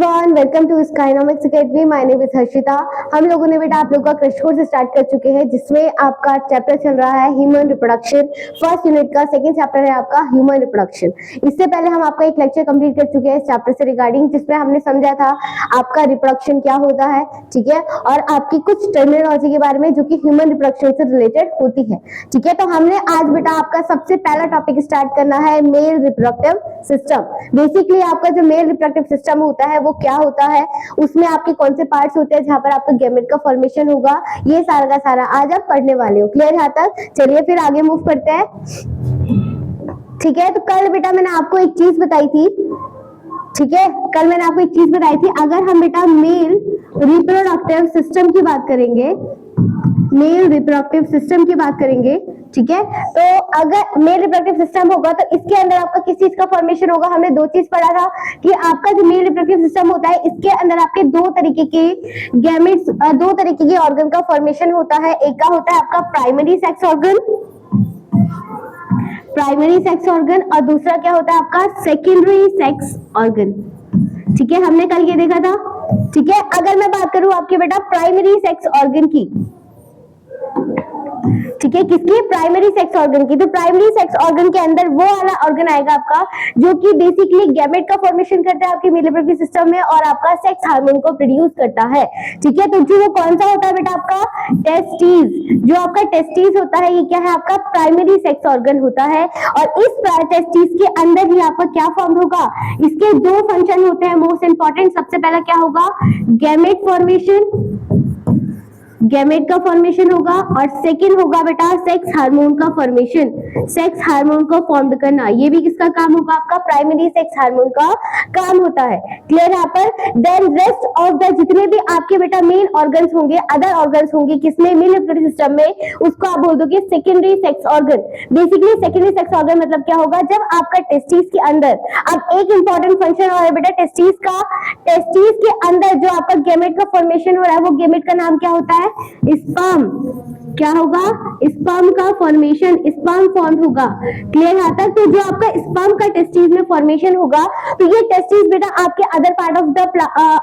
Everyone, welcome to Skynomics academy. My name is Harshita. हम लोगों ने बेटा आप लोगों का क्रैश कोर्स स्टार्ट कर चुके हैं, जिसमें आपका चैप्टर चल रहा है ह्यूमन रिप्रोडक्शन। फर्स्ट यूनिट का सेकंड चैप्टर है आपका ह्यूमन रिप्रोडक्शन। इससे पहले हम आपका एक लेक्चर कंप्लीट कर चुके हैं इस चैप्टर से रिगार्डिंग, जिसमें हमने समझा था आपका रिप्रोडक्शन क्या होता है, ठीक है, और आपकी कुछ टर्मिनोलॉजी के बारे में जो कि ह्यूमन रिप्रोडक्शन से रिलेटेड होती है, ठीक है। तो हमने आज बेटा आपका सबसे पहला टॉपिक स्टार्ट करना है मेल रिप्रोडक्टिव सिस्टम। बेसिकली आपका जो मेल रिप्रोडक्टिव सिस्टम होता है वो क्या होता है, उसमें आपके कौन से पार्ट्स होते हैं जहां पर आपका गैमेट का फॉर्मेशन होगा, ये सारा का सारा आज आप पढ़ने वाले हो। क्लियर यहां तक? चलिए फिर आगे मूव करते हैं, ठीक है। तो कल बेटा मैंने आपको एक चीज बताई थी, ठीक है, कल मैंने आपको एक चीज बताई थी। अगर हम बेटा मेल रिप्रोडक्टिव सिस्टम की बात करेंगे, मेल रिप्रोडक्टिव सिस्टम की बात करेंगे, ठीक है, तो अगर मेल रिप्रोडक्टिव सिस्टम होगा तो इसके अंदर आपका किस चीज का फॉर्मेशन होगा। हमने दो चीज पढ़ा था कि आपका जो मेल रिप्रोडक्टिव सिस्टम होता है इसके अंदर आपके दो तरीके के गैमेट्स, दो तरीके के ऑर्गन का फॉर्मेशन होता है। एक का होता है आपका primary sex organ, primary sex organ, और दूसरा क्या होता है आपका सेकेंडरी सेक्स ऑर्गन, ठीक है। हमने कल ये देखा था, ठीक है। अगर मैं बात करूं आपके बेटा प्राइमरी सेक्स ऑर्गन की, ठीक है, किसकी? प्राइमरी सेक्स ऑर्गन की। तो प्राइमरी सेक्स ऑर्गन के अंदर वो वाला ऑर्गन आएगा आपका जो कि बेसिकली गैमेट का फॉर्मेशन करता है आपके मेल रिप्रोडक्टिव सिस्टम में और आपका सेक्स हार्मोन को प्रोड्यूस करता है, ठीक है। तो जो वो कौन सा होता है बेटा आपका टेस्टिस। जो आपका टेस्टिस होता है ये क्या है? आपका प्राइमरी सेक्स ऑर्गन होता है। और इस टेस्टिस के अंदर ही आपका क्या फॉर्म होगा? इसके दो फंक्शन होते हैं मोस्ट इंपॉर्टेंट। सबसे पहला क्या होगा? गैमेट फॉर्मेशन, गैमेट का फॉर्मेशन होगा, और सेकंड होगा बेटा सेक्स हार्मोन का फॉर्मेशन, सेक्स हार्मोन को फॉर्म करना। ये भी किसका काम होगा? आपका प्राइमरी सेक्स हार्मोन का काम होता है। क्लियर यहाँ पर? देन रेस्ट ऑफ द जितने भी आपके बेटा मेन ऑर्गन्स होंगे, अदर ऑर्गन्स होंगे किसमें? मेल रिप्रोडक्टिव सिस्टम में, उसको आप बोल दोगे secondary sex organ. Basically secondary sex organ मतलब क्या होगा? जब आपका टेस्टिस के अंदर, अब एक इंपॉर्टेंट फंक्शन और है बेटा टेस्टिस का, टेस्टिस के अंदर जो आपका गैमेट का फॉर्मेशन हो रहा है वो गैमेट का नाम क्या होता है? स्पर्म। क्या होगा? स्पर्म का फॉर्मेशन, स्पर्म फॉर्म होगा। क्लियर यहां तक? तो जो आपका स्पर्म का टेस्टिस में फॉर्मेशन होगा तो ये टेस्टिस बेटा आपके other part of the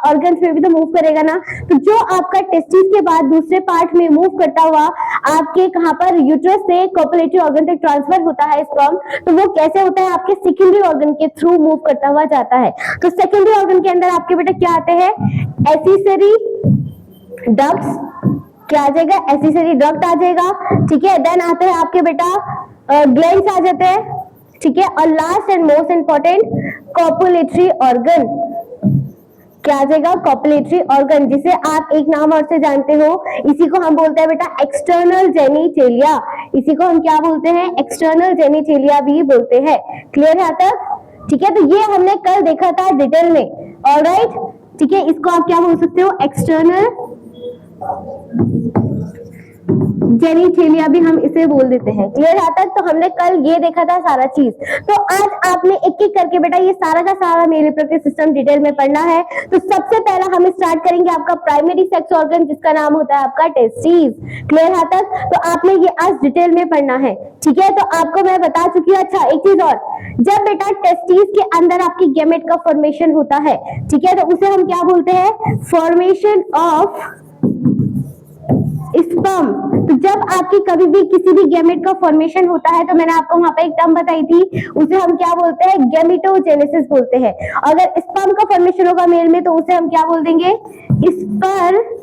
organs में भी तो मूव करेगा ना। तो जो आपका टेस्टिस के बाद दूसरे पार्ट में मूव करता हुआ आपके कहां पर यूट्रस से कोपुलेटरी ऑर्गन तक ट्रांसफर होता है स्पर्म, तो वो कैसे होता है? आपके सेकेंडरी ऑर्गन के थ्रू मूव करता हुआ जाता है। तो सेकेंडरी ऑर्गन के अंदर आपके बेटा क्या आते हैं? एक्सेसरी डक्ट्स, क्या आ जाएगा? एक्सेसरी डक्ट आ जाएगा, ठीक है। देन आते हैं आपके बेटा ग्लैंड्स आ जाते हैं, ठीक है। और last and most important copulatory organ, क्या आ जाएगा? कोपुलेटरी ऑर्गन, जिसे आप एक नाम और से जानते हो, इसी को हम बोलते हैं बेटा एक्सटर्नल जेनिटेलिया। इसी को हम क्या बोलते हैं? एक्सटर्नल जेनिटेलिया भी बोलते हैं। क्लियर है तक? ठीक है। तो ये हमने कल देखा था डिटेल में, ऑलराइट, ठीक है। इसको आप क्या बोल सकते हो? एक्सटर्नल जेनिटेलिया भी हम इसे बोल देते हैं। क्लियर है तक? तो हमने कल ये देखा था सारा चीज। तो आज आपने एक एक करके बेटा ये सारा का सारा मेल रिप्रोडक्टिव सिस्टम डिटेल में पढ़ना है। तो सबसे पहला हम स्टार्ट करेंगे आपका प्राइमरी सेक्स ऑर्गन, जिसका नाम होता है आपका टेस्टिस। क्लियर है तक? तो आपने ये आज डिटेल में पढ़ना है, ठीक है। तो आपको मैं बता चुकी हूँ। अच्छा, एक चीज और, जब बेटा टेस्टिस के अंदर आपकी गैमेट का फॉर्मेशन होता है, ठीक है, तो उसे हम क्या बोलते हैं? Formation of sperm. तो जब आपकी कभी भी किसी भी गैमेट का फॉर्मेशन होता है, तो मैंने आपको वहां पे एक टर्म बताई थी, उसे हम क्या बोलते हैं? गैमेटोजेनेसिस बोलते हैं। अगर स्पर्म का फॉर्मेशन होगा मेल में तो उसे हम क्या बोल देंगे? स्पर्मेटोजेनेसिस।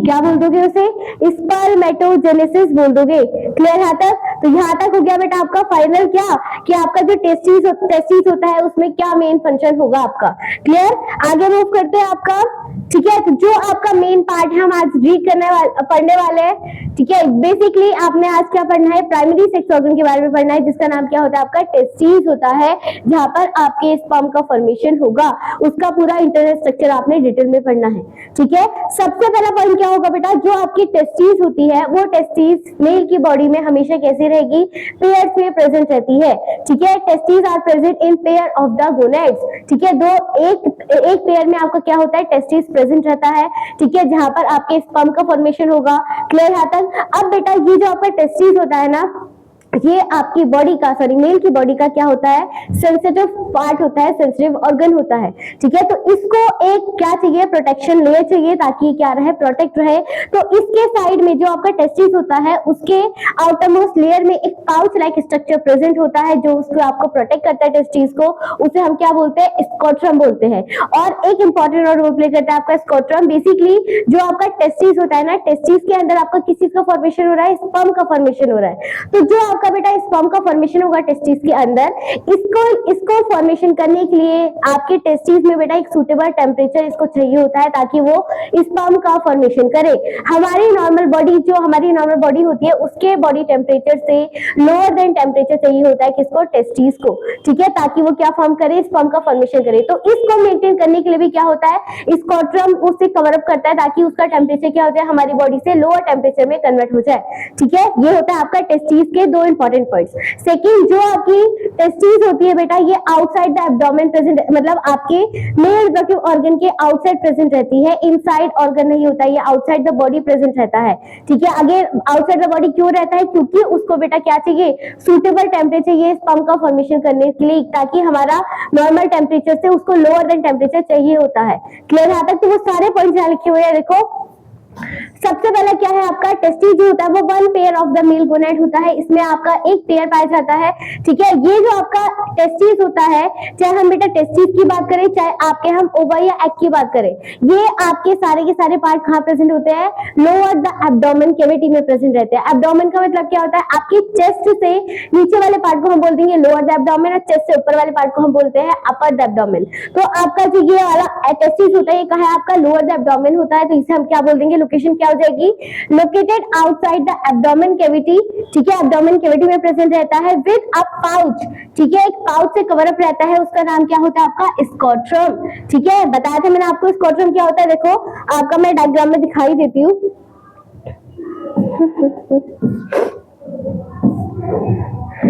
क्या बोल दोगे उसे? स्पर्मेटोजेनेसिस बोल दोगे। क्लियर है तक? तो यहाँ तक हो गया बेटा आपका फाइनल क्या, कि आपका जो टेस्टिस होता है उसमें क्या मेन फंक्शन होगा आपका। क्लियर? आगे मूव करते हैं आपका, ठीक है। तो जो आपका मेन पार्ट है हम आज रीड पढ़ने वाले हैं, ठीक है। बेसिकली आपने आज क्या पढ़ना है? प्राइमरी सेक्स ऑर्गन के बारे में पढ़ना है, जिसका नाम क्या होता है? आपका टेस्टिस होता है, जहां पर आपके स्पर्म का फॉर्मेशन होगा। उसका पूरा इंटरनल स्ट्रक्चर आपने डिटेल में पढ़ना है, ठीक है। सबसे पहला पॉइंट क्या होगा बेटा? जो आपकी टेस्टिस होती है वो टेस्टिस मेल की बॉडी में हमेशा कैसी रहेगी? पेयर्स में प्रेजेंट रहती है, ठीक है। Testis are present in pair of the gonads, ठीक है। दो एक पेयर में आपका क्या होता है? टेस्टिस प्रेजेंट रहता है, ठीक है, जहां पर आपके स्पर्म का फॉर्मेशन होगा। क्लियर है तक? अब बेटा ये जो आपका टेस्टिस होता है ना, ये आपकी बॉडी का, सॉरी मेल की बॉडी का क्या होता है, सेंसिटिव पार्ट होता है, सेंसिटिव ऑर्गन होता है, ठीक है। तो इसको एक क्या चाहिए, प्रोटेक्शन लेयर चाहिए ताकि क्या रहे, प्रोटेक्ट रहे। तो इसके साइड में जो आपका टेस्टिस होता है उसके आउटर मोस्ट लेयर में एक पाउच लाइक स्ट्रक्चर प्रेजेंट होता है जो उसको आपको प्रोटेक्ट करता है टेस्टिस को, उसे हम क्या बोलते हैं, स्कोट्रम बोलते हैं। और एक इंपॉर्टेंट रोल प्ले करता है आपका स्कोट्रम। बेसिकली जो आपका टेस्टिस होता है ना, टेस्टिस के अंदर आपका किस चीज का फॉर्मेशन हो रहा है, स्पर्म का फॉर्मेशन हो रहा है। तो जो आपका बेटा स्पर्म का फॉर्मेशन होगा टेस्टिस के अंदर, इसको फॉर्मेशन करने के लिए आपके टेस्टिस में बेटा एक सूटेबल टेम्परेचर इसको चाहिए होता है ताकि वो स्पर्म का फॉर्मेशन करे। हमारी नॉर्मल बॉडी, जो हमारी नॉर्मल बॉडी होती है उसके बॉडी टेम्परेचर से लोअर देन टेम्परेचर चाहिए होता है किसको, टेस्टिस को, ठीक है, ताकि वो क्या फॉर्म करे, स्पर्म का फॉर्मेशन करे। तो इसको मेंटेन करने के लिए भी क्या होता है, स्कोट्रम उसे कवर अप करता है ताकि उसका टेम्परेचर क्या हो जाए, हमारी बॉडी से लोअर टेम्परेचर में कन्वर्ट हो जाए, ठीक है। ये होता है आपका टेस्टिस के दो इंपॉर्टेंट पॉइंट्स। सेकंड, जो आपकी टेस्टिस होती है बेटा, ये आउटसाइड द एब्डोमेन प्रेजेंट, मतलब आपके मेल रिप्रोडक्टिव ऑर्गन के आउटसाइड प्रेजेंट रहती है, इनसाइड ऑर्गन नहीं होता, ये आउटसाइड द बॉडी प्रेजेंट रहता है, ठीक है। अगेन आउटसाइड द बॉडी क्यों रहता है, क्योंकि उसको बेटा क्या चाहिए, सूटेबल टेम्परेचर चाहिए स्पर्म का फॉर्मेशन करने के लिए, ताकि हमारा नॉर्मल टेम्परेचर से उसको लोअर देन टेम्परेचर चाहिए होता है। क्लियर है तक? तो वो सारे पॉइंट यहाँ लिखे हुए हैं, देखो। सबसे पहला क्या है, आपका टेस्टिस जो होता है वो one pair of the mail gonad होता है, इसमें आपका एक पेयर पाया जाता है, ठीक है। ये जो आपका टेस्टिस होता है, चाहे हम बेटा टेस्टिस की बात करें, चाहे आपके हम ओवा या एग की बात करें, ये आपके सारे के सारे पार्ट कहाँ प्रेजेंट होते हैं, लोअर द एब्डोमेन कैविटी में प्रेजेंट रहते हैं। एब्डोमेन का मतलब क्या होता है, आपकी चेस्ट से नीचे वाले पार्ट को हम बोल देंगे लोअर द एब्डोमेन, और चेस्ट से ऊपर वाले पार्ट को हम बोलते हैं अपर द एब्डोमेन। तो आपका जो ये वाला टेस्टिस होता है, ये कहाँ है, आपका लोअर द एब्डोमेन होता है, तो इसे हम क्या बोल देंगे, लोकेशन क्या हो जाएगी, located outside the abdomen cavity, ठीक है। एब्डोमेन कैविटी में प्रेजेंट रहता है विद अ पाउच, ठीक है, एक पाउच से कवर अप रहता है, उसका नाम क्या होता है, आपका स्कोट्रम, ठीक है। बताया था मैंने आपको स्कोट्रम क्या होता है, देखो आपका मैं डायग्राम में दिखाई देती हूँ।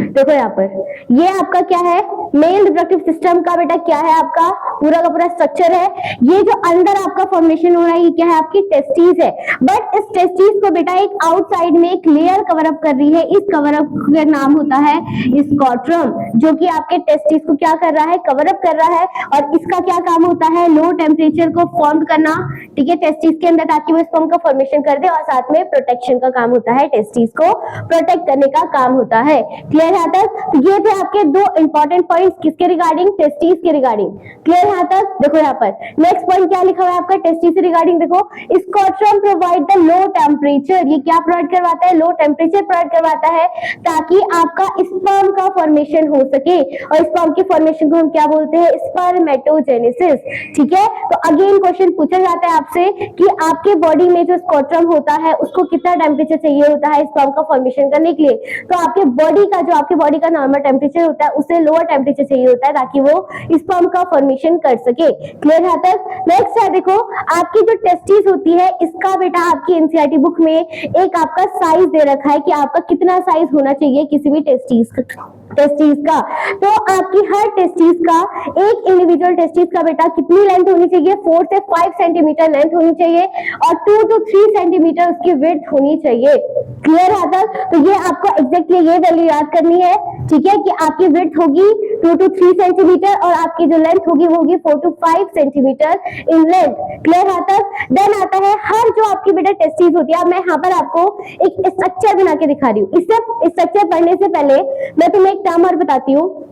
देखो यहाँ पर ये आपका क्या है, मेल रिप्रोडक्टिव सिस्टम का बेटा क्या है, आपका पूरा का पूरा स्ट्रक्चर है। ये जो अंदर आपका फॉर्मेशन हो रहा है, ये क्या है, आपकी टेस्टिस है। बट इस टेस्टिस को बेटा एक आउटसाइड में एक लेयर कवर अप कर रही है, इस कवर अप का नाम होता है स्कोट्रम, जो कि आपके टेस्टिस को क्या कर रहा है, कवर अप कर रहा है। और इसका क्या काम होता है, लो टेम्परेचर को फॉर्म करना, ठीक है, टेस्टिस के अंदर, ताकि वो स्पर्म का फॉर्मेशन कर दे, और साथ में प्रोटेक्शन का काम होता है, टेस्टिस को प्रोटेक्ट करने का काम होता है। क्लियर है तक? ये थे आपके दो इंपॉर्टेंट पॉइंट्स, किसके रिगार्डिंग, टेस्टिस के रिगार्डिंग। क्लियर है तक? देखो यहाँ पर नेक्स्ट पॉइंट क्या लिखा हुआ है आपका टेस्टिस से रिगार्डिंग, देखो स्कोट्रम प्रोवाइड द लो टेम्परेचर, ये क्या प्रोवाइड करवाता है, लो टेम्परेचर प्रोवाइड करवाता है, ताकि आपका स्पर्म का फॉर्मेशन हो सके। और स्पर्म के फॉर्मेशन को हम क्या बोलते हैं, स्पर्मेटोजेनेसिस, ठीक है। तो अगेन क्वेश्चन पूछा जाता है आपसे कि आपके बॉडी में जो स्कोट्रम होता है उसको कितना टेम्परेचर चाहिए होता है स्पर्म का फॉर्मेशन करने के लिए। तो आपके बॉडी का, जो आपके बॉडी का नॉर्मल टेम्परेचर होता है, उसे लोअर टेम्परेचर चाहिए होता है ताकि वो स्पर्म का फॉर्मेशन कर सके। क्लियर है तक? नेक्स्ट है, देखो आपकी जो टेस्टिस होती है, इसका बेटा आपकी एनसीईआरटी बुक में एक आपका साइज दे रखा है कि आपका कितना साइज होना चाहिए किसी भी टेस्टिस का। तो आपकी हर टेस्टिस का, एक इंडिविजुअल टेस्टिस का बेटा कितनी लेंथ होनी चाहिए, 4 से 5 सेंटीमीटर लेंथ होनी चाहिए, और 2 to 3 सेंटीमीटर उसकी विड्थ होनी चाहिए। क्लियर है तक? तो ये आपको एग्जैक्टली ये वैल्यू याद करनी है, ठीक है, कि आपकी विड्थ होगी 2 to 3 सेंटीमीटर, और आपकी जो लेंथ होगी वो होगी 4 to 5 centimetre in length. Clear है तक? देन आता है हर जो आपकी बेटा टेस्टिस होती है, अब मैं यहाँ पर आपको एक स्ट्रक्चर बना के दिखा रही हूँ। इससे स्ट्रक्चर पढ़ने से पहले मैं तुम्हें एक टर्म और बताती हूँ।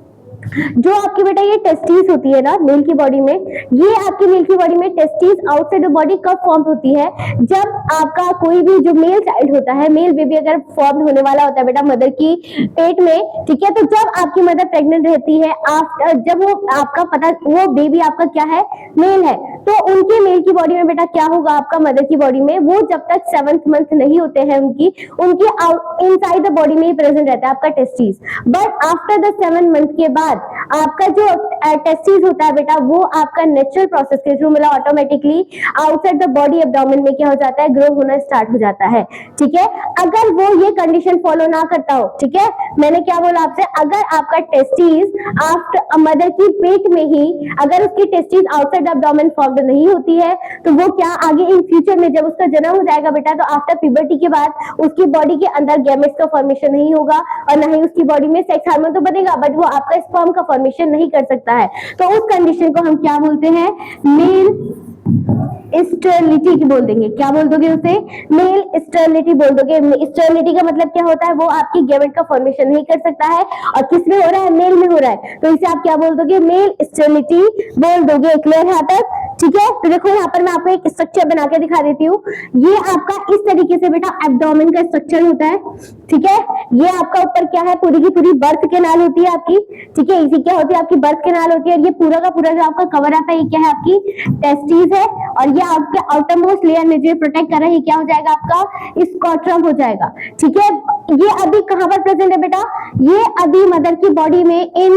जो आपकी बेटा ये टेस्टिस होती है ना मेल की बॉडी में, ये आपकी मेल की बॉडी में टेस्टिस आउटसाइड द बॉडी कब फॉर्म होती है, जब आपका कोई भी जो मेल चाइल्ड होता है, मेल बेबी अगर फॉर्म होने वाला होता है बेटा मदर की पेट में, ठीक है। तो जब आपकी मदर प्रेग्नेंट रहती है, आफ्टर जब वो आपका पता, वो बेबी आपका क्या है, मेल है, तो उनकी मेल की बॉडी में बेटा क्या होगा, आपका मदर की बॉडी में, वो जब तक 7th मंथ नहीं होते हैं उनकी इनसाइड द बॉडी में ही प्रेजेंट रहता है आपका testis. But after the 7 month के बाद आपका जो टेस्टिस होता है बेटा वो आपका नेचुरल प्रोसेस के थ्रू मतलब automatically outside the body abdomen में क्या हो जाता है, ग्रो होना स्टार्ट हो जाता है। ठीक है, अगर वो ये कंडीशन फॉलो ना करता हो, ठीक है, मैंने क्या बोला आपसे, अगर आपका टेस्टिस आफ्टर मदर की पेट में ही अगर उसकी टेस्टिस आउटसाइड एब्डोमेन फॉर्म्ड नहीं होती है तो वो क्या आगे इन फ्यूचर में जब उसका जन्म हो जाएगा बेटा तो आफ्टर प्यूबर्टी के बाद उसकी बॉडी के अंदर गैमेट्स का फॉर्मेशन नहीं होगा और ना ही उसकी बॉडी में सेक्स हार्मोन तो बनेगा बट वो आपका स्पर्म का फॉर्मेशन नहीं कर सकता है। तो उस कंडीशन को हम क्या बोलते हैं, मेल स्टेरिलिटी बोल देंगे। क्या बोल दोगे उसे, मेल स्टेरिलिटी बोल दोगे। स्टेरिलिटी का मतलब क्या होता है, वो आपकी गैमेट का फॉर्मेशन नहीं कर सकता है और किस में हो रहा है, मेल में हो रहा है, तो इसे आप क्या बोल दोगे, मेल स्टेरिलिटी बोल दोगे। क्लियर यहाँ तक? ठीक है, तो देखो यहाँ पर मैं आपको एक स्ट्रक्चर बना के दिखा देती हूँ। ये आपका इस तरीके से बेटा एब्डोमेन का स्ट्रक्चर होता है। ठीक है, ये आपका ऊपर क्या है, पूरी की पूरी बर्थ कैनाल होती है आपकी। ठीक है, इसी क्या होती है, आपकी बर्थ कैनाल होती है और ये पूरा का पूरा जो आपका कवर आता है ये क्या है, आपकी टेस्टिस है और ये आपके आउटरमोस्ट लेयर में जो प्रोटेक्ट कर रहा है ये क्या हो जाएगा, आपका स्कॉट्रम हो जाएगा। ठीक है, ये अभी कहां पर प्रेजेंट है बेटा, ये अभी मदर की बॉडी में इन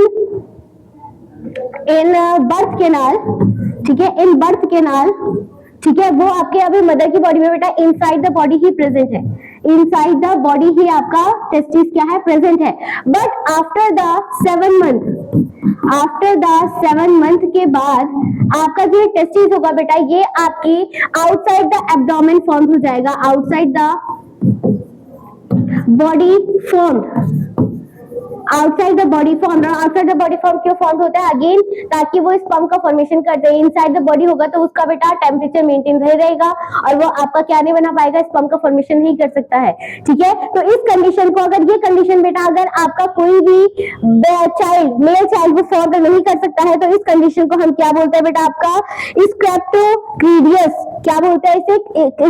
बर्थ कैनाल, ठीक है, इन बर्थ कैनाल, ठीक है, वो आपके अभी मदर की बॉडी में बेटा inside the body he present है, इनसाइड द बॉडी ही आपका टेस्टिस क्या है, प्रेजेंट है। But after the 7 month, after the 7 month के बाद आपका जो टेस्टिस होगा बेटा ये आपकी आउटसाइड द एब्डोमेन फॉर्म हो जाएगा, outside the body form, outside the body form. Outside the body form क्यों फॉर्म होता है, अगेन ताकि वो स्पर्म का फॉर्मेशन कर दे। इनसाइड द बॉडी होगा तो उसका बेटा टेम्परेचर मेंटेन रहेगा और वो आपका क्या नहीं बना पाएगा, स्पर्म का फॉर्मेशन नहीं कर सकता है। ठीक है, तो इस कंडीशन को अगर ये कंडीशन बेटा अगर आपका कोई भी चाइल्ड, मेल चाइल्ड वो फॉर्म नहीं कर सकता है तो इस कंडीशन को हम क्या बोलते हैं बेटा, आपका स्क्रेप्टोक्रीडियस। क्या बोलते हैं इसे,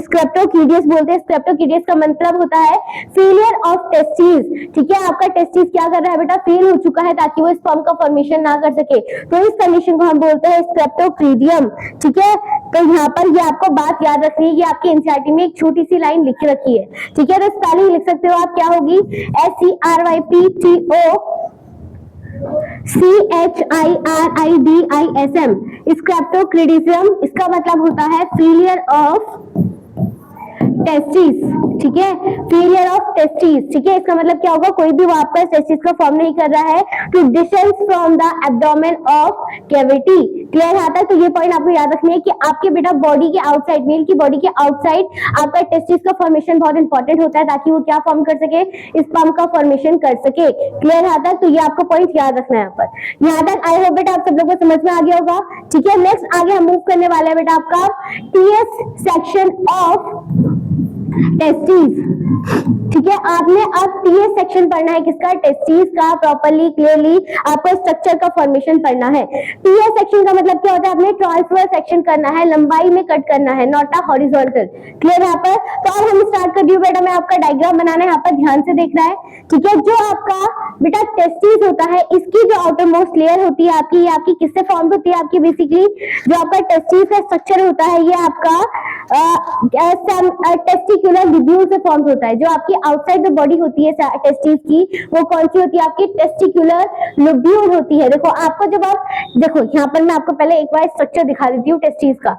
स्क्रेप्टोक्रीडियस बोलते हैं। स्क्रेप्टोक्रीडियस का मतलब होता है फेलियर ऑफ टेस्टिस। ठीक है, आपका टेस्टिस क्या कर रहा है बेटा, फेल हो चुका है ताकि वो स्पर्म का फॉर्मेशन ना कर सके, तो इस कंडीशन को हम बोलते हैं स्क्रेप्टोक्रीडियम। ठीक है, तो यहाँ पर ये आपको बात याद रखनी है, ये आपकी एनसीईआरटी में एक छोटी सी लाइन लिख रखी है। ठीक है, तो स्पेलिंग लिख सकते हो आप, क्या होगी, SCRYPTOCHIRIDISM, स्क्रेप्टोक्रीडियम। इसका मतलब होता है फेलियर ऑफ टेस्टिस। ठीक है, फेलियर ऑफ टेस्टिस। ठीक है, इसका मतलब क्या होगा, कोई भी वो आपका टेस्टिस का फॉर्म नहीं कर रहा है to descend from the abdomen of cavity. Clear आता है? तो ये पॉइंट आपको याद रखना है कि आपके बेटा बॉडी के आउटसाइड, मेल की बॉडी के आउटसाइड आपका टेस्टिस का फॉर्मेशन बहुत इंपॉर्टेंट होता है ताकि वो क्या फॉर्म कर सके, स्पर्म का फॉर्मेशन कर सके। क्लियर आता है? तो ये आपको पॉइंट याद रखना है यहाँ पर। यहाँ तक आई होप बेटा आप सब लोगों को समझ में आ गया होगा। ठीक है, नेक्स्ट आगे हम मूव करने वाले हैं बेटा आपका टीएस सेक्शन ऑफ टेस्टिस। ठीक है, आपने अब टीएस सेक्शन पढ़ना है, किसका, टेस्टिस का। प्रॉपर्ली क्लियरली आपको स्ट्रक्चर का फॉर्मेशन पढ़ना है। टीएस सेक्शन का मतलब क्या होता है, आपने ट्रांसफर सेक्शन करना है, लंबाई में कट करना है, नॉट अ हॉरिजॉन्टल। क्लियर यहाँ पर? तो अब हम स्टार्ट कर दिए बेटा, मैं आपका डायग्राम बनाना है, यहाँ पर ध्यान से देखना है। ठीक है, जो आपका बेटा टेस्टिस होता है इसकी जो आउटर मोस्ट लेयर होती है आपकी, ये आपकी किससे फॉर्म होती है, आपकी बेसिकली जो आपका टेस्टिस का स्ट्रक्चर होता है ये आपका टेस्टिकुलर लिब्यूल से फॉर्म होता है। जो आपकी आउटसाइड द बॉडी होती है टेस्टिस की, वो कौन सी होती है, आपकी टेस्टिकुलर लिब्यूल होती है। देखो आपको जब आप देखो यहाँ पर मैं आपको पहले एक बार स्ट्रक्चर दिखा देती हूँ टेस्टिस का।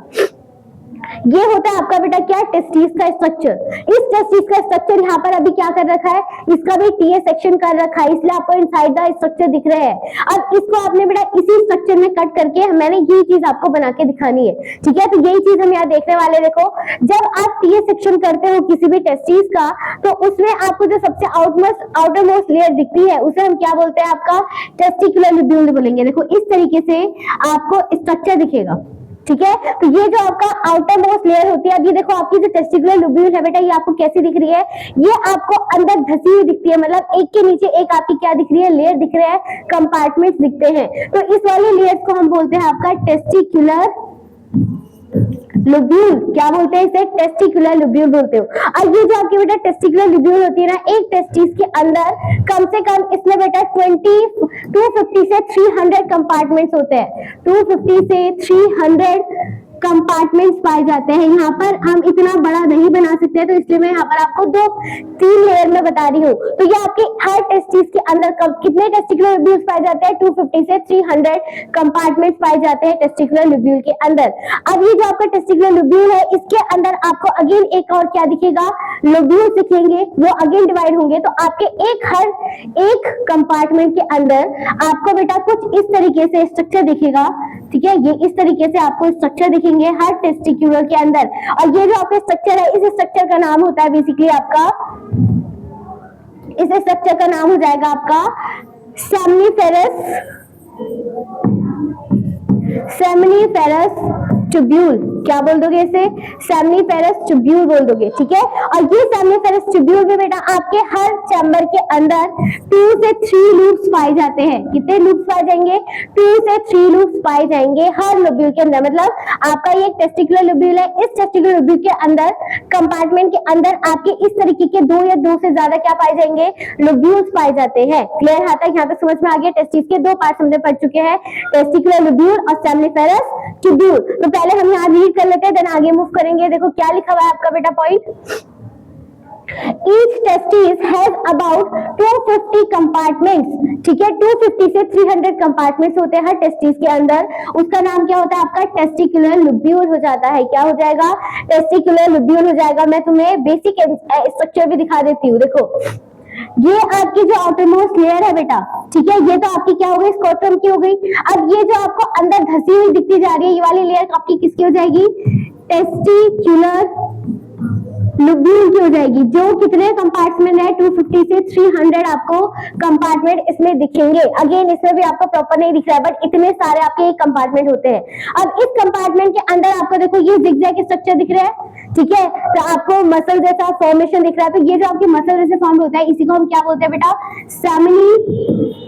ये होता है आपका बेटा क्या, टेस्टिस का स्ट्रक्चर। इस टेस्टिस का स्ट्रक्चर यहाँ पर अभी क्या कर रखा है, इसका भी टीएस सेक्शन कर रखा है, इसलिए आपको इनसाइड द स्ट्रक्चर दिख रहे हैं। अब इसको आपने बेटा इसी स्ट्रक्चर में कट करके मैंने ये चीज आपको बना के दिखानी है। ठीक है, तो यही चीज हम यहाँ देखने वाले। देखो जब आप टीएस सेक्शन करते हो किसी भी टेस्टिस का तो उसमें आपको जो सबसे आउटर मोस्ट लेयर दिखती है उसे हम क्या बोलते हैं, आपका टेस्टिकुलर लिब्यूल बोलेंगे। देखो इस तरीके से आपको स्ट्रक्चर दिखेगा। ठीक है, तो ये जो आपका आउटर मोस्ट लेयर होती है, अब ये देखो आपकी जो टेस्टिकुलर लिब्यूल है बेटा ये आपको कैसी दिख रही है, ये आपको अंदर धसी हुई दिखती है, मतलब एक के नीचे एक आपकी क्या दिख रही है, लेयर दिख रहे हैं, कंपार्टमेंट्स दिखते हैं। तो इस वाले लेयर को हम बोलते हैं आपका टेस्टिकुलर लिब्यूल। क्या बोलते हैं इसे, टेस्टिकुलर लिब्यूल बोलते हो। और ये जो आपकी बेटा टेस्टिकुलर लिब्यूल होती है ना, एक टेस्टिस के अंदर कम से कम इसमें बेटा 250 से 300 कंपार्टमेंट्स होते हैं। 250 से 300 कंपार्टमेंट्स पाए जाते हैं। यहाँ पर हम इतना बड़ा नहीं बना सकते हैं, तो इसलिए मैं यहाँ पर आपको 3 लेयर में बता रही हूँ। तो ये आपके हर टेस्टिस के अंदर कितने टेस्टिकुलर लोब्यूल्स पाए जाते हैं? 250 से 300 कंपार्टमेंट्स पाए जाते हैं टेस्टिकुलर लोब्यूल के अंदर। अब ये जो आपका टेस्टिकुलर लोब्यूल है, इसके अंदर आपको अगेन एक और क्या दिखेगा? लोब्यूल्स दिखेंगे, वो अगेन डिवाइड होंगे। तो आपके हर एक कंपार्टमेंट के अंदर आपको बेटा कुछ इस तरीके से स्ट्रक्चर दिखेगा, ठीक है। ये इस तरीके से आपको स्ट्रक्चर दिखेंगे हर टेस्टिक्यूलर के अंदर। और ये जो आपका स्ट्रक्चर है, इस स्ट्रक्चर का नाम होता है बेसिकली आपका, इस स्ट्रक्चर का नाम हो जाएगा आपका सेमनीफेरस ट्यूब्यूल। क्या बोल दोगे इसे? सेमनीफेरस ट्यूब्यूल बोल दोगे, ठीक है। और ये सेमनीफेरस ट्यूब्यूल में बेटा आपके हर चैम्बर के अंदर 2 से 3 लूप्स पाए जाते हैं। कितने लूप्स पाए जाएंगे? 2 से 3 लूप्स पाए जाएंगे हर लोब्यूल के अंदर। मतलब आपका ये एक टेस्टिकुलर लोब्यूल है, इस टेस्टिकुलर लोब्यूल के अंदर कंपार्टमेंट के अंदर आपके इस तरीके के 2 या 2 से ज्यादा क्या पाए जाएंगे? लोब्यूल्स पाए जाते हैं। क्लियर? यहाँ तक समझ में आ गया? टेस्टिस के 2 पार्ट हमने पढ़ चुके हैं, टेस्टिकुलर लोब्यूल और सेमनीफेरस ट्यूब्यूल। तो पहले हम यहाँ रीड कर लेते हैं, देन आगे मूव करेंगे। देखो क्या लिखा हुआ है आपका बेटा point. Each testis has about 250 compartments, ठीक है। 250 से 300 कंपार्टमेंट्स होते हैं हर टेस्टिस के अंदर। उसका नाम क्या होता है? आपका टेस्टिकुलर लोब्यूल हो जाता है। क्या हो जाएगा? टेस्टिकुलर लोब्यूल हो जाएगा। मैं तुम्हें बेसिक स्ट्रक्चर भी दिखा देती हूँ। देखो ये आपकी जो आउटरमोस्ट लेयर है बेटा, ठीक है, ये तो आपकी क्या हो गई? स्कोट्रम की हो गई। अब ये जो आपको अंदर धसी हुई दिखती जा रही है, ये वाली लेयर आपकी किसकी हो जाएगी? टेस्टिकुलर लोब्यूल की हो जाएगी। जो कितने कंपार्टमेंट है? 250 से 300 आपको कंपार्टमेंट इसमें दिखेंगे। अगेन इसमें भी आपको प्रॉपर नहीं दिख रहा है, बट इतने सारे आपके एक कंपार्टमेंट होते हैं। अब इस कंपार्टमेंट के अंदर आपको देखो ये जिगजैग स्ट्रक्चर दिख रहा है, ठीक है। तो आपको मसल जैसा फॉर्मेशन दिख रहा है। तो ये जो आपके मसल जैसे फॉर्म होता है, इसी को हम क्या बोलते हैं बेटा? Seminiferous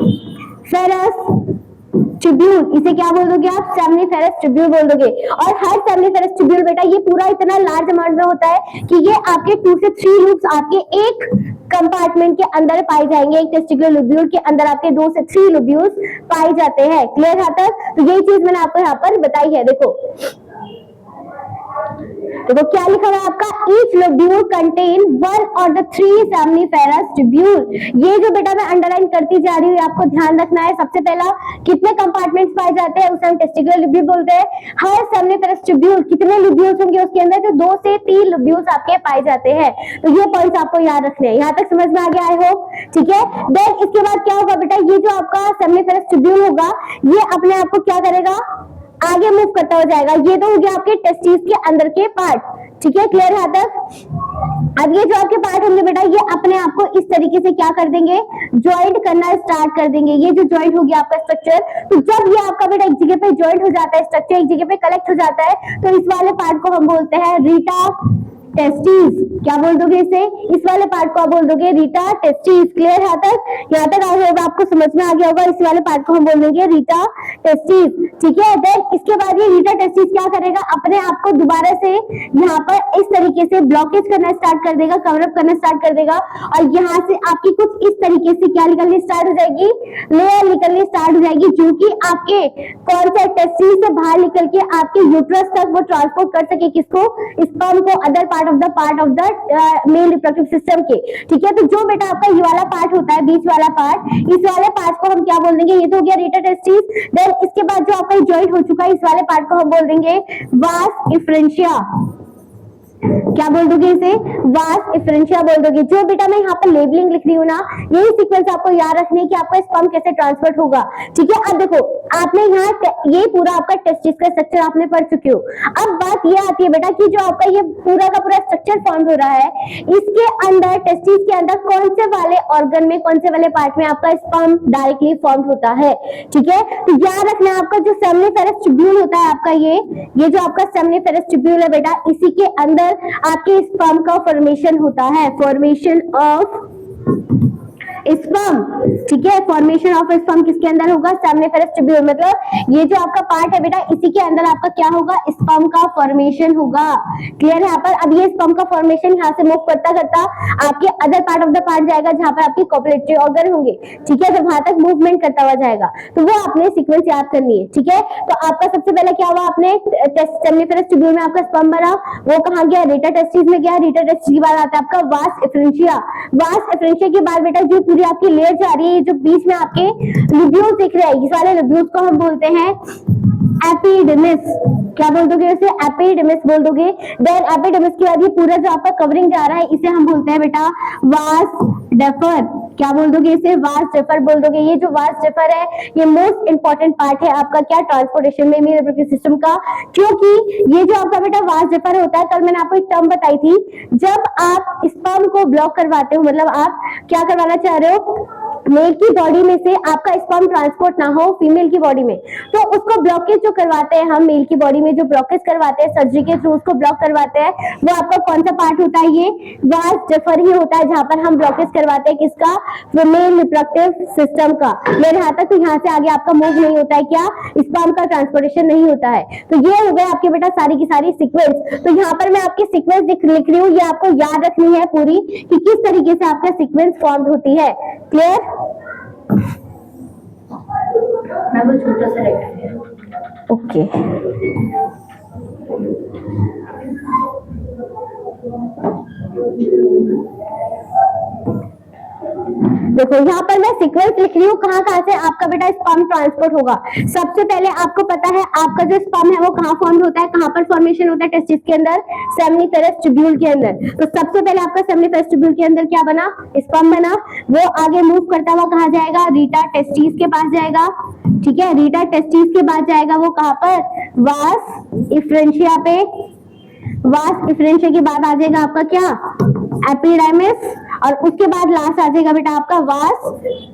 tubule. इसे क्या बोल दोगे आप? सेमनीफेरस ट्यूब्यूल बोल दोगे। और हर सेमनीफेरस ट्यूब्यूल बेटा ये पूरा इतना लार्ज अमाउंट में होता है कि ये आपके 2 से 3 लूप्स आपके एक कंपार्टमेंट के अंदर पाए जाएंगे। एक टेस्टिकुलर लोब्यूल के अंदर आपके 2 से 3 लोब्यूल्स पाए जाते हैं। क्लियर यहाँ तक? तो यही चीज मैंने आपको यहाँ पर बताई है। देखो तो क्या लिखा हुआ है आपका? ईच लोब्यूल कंटेन 1 और the 3 सेमनीफेरस ट्यूब्यूल। ये जो बेटा मैं अंडरलाइन करती जा रही हूँ, आपको ध्यान रखना है। सबसे पहला कितने कंपार्टमेंट्स पाए जाते हैं? उसे हम टेस्टिकुलर लोब्यूल बोलते हैं। हर सेमनीफेरस ट्यूब्यूल कितने लोब्यूल्स होंगे उसके अंदर? तो 2 से 3 लोब्यूल्स आपके पाए जाते हैं। तो ये पॉइंट्स आपको याद रखने हैं। यहाँ तक समझ में आ गया? आई होप, ठीक है। देन इसके बाद क्या होगा बेटा? ये जो आपका सेमनीफेरस ट्यूब्यूल होगा, ये अपने आप को क्या करेगा? आगे मूव करता हो जाएगा। ये तो हो गया आपके टेस्टिस के अंदर के पार्ट, ठीक है। क्लियर है तक? अब ये जो आपके पार्ट होंगे बेटा, ये अपने आप को इस तरीके से क्या कर देंगे? ज्वाइंट करना स्टार्ट कर देंगे। ये जो ज्वाइंट हो गया आपका स्ट्रक्चर, तो जब ये आपका बेटा एक जगह पे ज्वाइंट हो जाता है, स्ट्रक्चर एक जगह पे कलेक्ट हो जाता है, तो इस वाले पार्ट को हम बोलते हैं रीटा टेस्टिस। क्या बोल दोगे इसे? इस वाले पार्ट को आप बोल दोगे रीटा टेस्टिस। क्लियर है तक? यहाँ तक आई होप आपको समझ में आ गया होगा। इस वाले पार्ट को हम बोल देंगे रीटा टेस्टिस, ठीक है। देन इसके बाद ये रीटा टेस्टिस क्या करेगा? अपने आप को दोबारा से यहाँ पर इस तरीके से ब्लॉकेज करना स्टार्ट कर देगा, कवर अप करना स्टार्ट कर देगा। और यहाँ से आपकी कुछ इस तरीके से क्या निकलनी स्टार्ट हो जाएगी? लेयर निकलनी स्टार्ट हो जाएगी, जो कि आपके कौन सा टेस्टिस से बाहर निकल के आपके यूट्रस तक वो ट्रांसपोर्ट कर सके। किसको? स्पर्म को, other part of the male reproductive system के, ठीक है। तो जो बेटा आपका ये वाला पार्ट होता है, बीच वाला पार्ट, इस वाले पार्ट को हम क्या बोल देंगे? ये तो हो गया रीटा टेस्टिस। देन इसके बाद जो आपका ज्वाइंट हो चुका है, इस वाले पार्ट को हम बोल देंगे वास इफ्रेंशिया। क्या बोल दोगे इसे? वास इफ्रेंशिया बोल दोगे। जो बेटा मैं यहाँ पर लेबलिंग लिख रही हूँ ना, यही सीक्वेंस आपको याद रखनी है कि आपका स्पर्म कैसे ट्रांसफर होगा, ठीक है। अब देखो आपने यहाँ ये पूरा आपका टेस्टिस का स्ट्रक्चर आपने पढ़ चुके हो। अब बात ये आती है बेटा कि जो आपका ये पूरा का पूरा स्ट्रक्चर फॉर्म हो रहा है, इसके अंदर टेस्टिस के अंदर कौन से वाले ऑर्गन में, कौन से वाले पार्ट में आपका स्पर्म डायरेक्टली फॉर्म होता है, ठीक है। तो याद रखना है आपका जो सेमनीफेरस ट्यूब्यूल होता है आपका, ये जो आपका सेमनीफेरस ट्यूब्यूल है बेटा, इसी के अंदर आपके स्पर्म का फॉर्मेशन होता है। फॉर्मेशन ऑफ स्पर्म, ठीक है, फॉर्मेशन ऑफ स्पर्म किसके अंदर होगा, सेमनिफेरस ट्यूब्यूल, मतलब ये जो आपका पार्ट है बेटा इसी के अंदर आपका क्या होगा, स्पर्म का फॉर्मेशन होगा। क्लियर है यहाँ पर। अब ये स्पर्म का फॉर्मेशन यहाँ से मूव करता करता आपके other part of the part जाएगा जहां पर आपके कॉपुलेटरी ऑर्गन होंगे, ठीक है, तो वहां तक मूवमेंट करता हुआ जाएगा, तो वो आपने सीक्वेंस याद करनी है, ठीक है। तो आपका सबसे पहले क्या हुआ, आपने सेमनिफेरस ट्यूब्यूल में आपका स्पर्म बना, वो कहां गया, रीटा टेस्टिस में गया, रीटा टेस्टिस के बाद आता है आपका वास एफरेंशिया, वास एफरेंशिया के बाद बेटा जो पूरी आपकी लेयर जा रही है, जो बीच में आपके लुब्यूल्स दिख रहे हैं, इस वाले लुब्यूल्स को हम बोलते हैं एपिडर्मिस, क्या बोल दोगे उसे, एपिडर्मिस बोल दोगे। देन एपिडर्मिस के बाद ये पूरा जो आपका कवरिंग जा रहा है इसे हम बोलते हैं बेटा वास डेफर, क्या बोल दोगे इसे, वास डेफर बोल दोगे। ये जो वास डेफर है ये मोस्ट इंपॉर्टेंट पार्ट है आपका क्या, ट्रांसपोर्टेशन में मेल रिप्रोडक्टिव सिस्टम का, क्योंकि ये जो आपका बेटा वास डेफर होता है, कल मैंने आपको एक टर्म बताई थी, जब आप स्पर्म को ब्लॉक करवाते हो, मतलब आप क्या करवाना चाह रहे हो, मेल की बॉडी में से आपका स्पर्म ट्रांसपोर्ट ना हो फीमेल की बॉडी में, तो उसको ब्लॉकेज जो करवाते हैं हम, मेल की बॉडी में जो ब्लॉकेज करवाते हैं सर्जरी के थ्रू उसको ब्लॉक करवाते हैं, वो आपका कौन सा पार्ट होता है, ये वास डेफर ही होता है, जहां पर हम ब्लॉकेज करवाते हैं किसका, मेल रिप्रोडक्टिव सिस्टम का। मेरे हाथ तक तो यहाँ से आगे आपका मूव नहीं होता है, क्या, स्पर्म का ट्रांसपोर्टेशन नहीं होता है। तो ये हो गए आपके बेटा सारी की सारी सीक्वेंस। तो यहाँ पर मैं आपकी सीक्वेंस लिख रही हूँ, ये आपको याद रखनी है पूरी कि किस तरीके से आपका सीक्वेंस फॉर्म होती है। क्लियर, मैं वो छोटा सा रख, ओके। देखो यहाँ पर मैं सीक्वेंस लिख रही हूँ, कहाँ से आपका बेटा स्पर्म ट्रांसपोर्ट होगा। सबसे पहले आपको पता है आपका जो स्पर्म है वो कहाँ फॉर्म होता है, कहाँ पर फॉर्मेशन होता है, टेस्टिस के अंदर, सेमनिफेरस ट्यूब्यूल के अंदर। तो सबसे पहले आपका सेमनिफेरस ट्यूब्यूल के अंदर क्या बना, स्पर्म बना, वो आगे मूव करता हुआ कहाँ जाएगा, रीटा टेस्टिस के पास जाएगा, ठीक है, रीटा टेस्टिस के बाद जाएगा वो कहाँ पर, वास एफरेंशिया पे, वास एफरेंशिया के बाद आ जाएगा आपका क्या, एपिडर्मिस, और उसके बाद लास्ट आ जाएगा बेटा आपका वास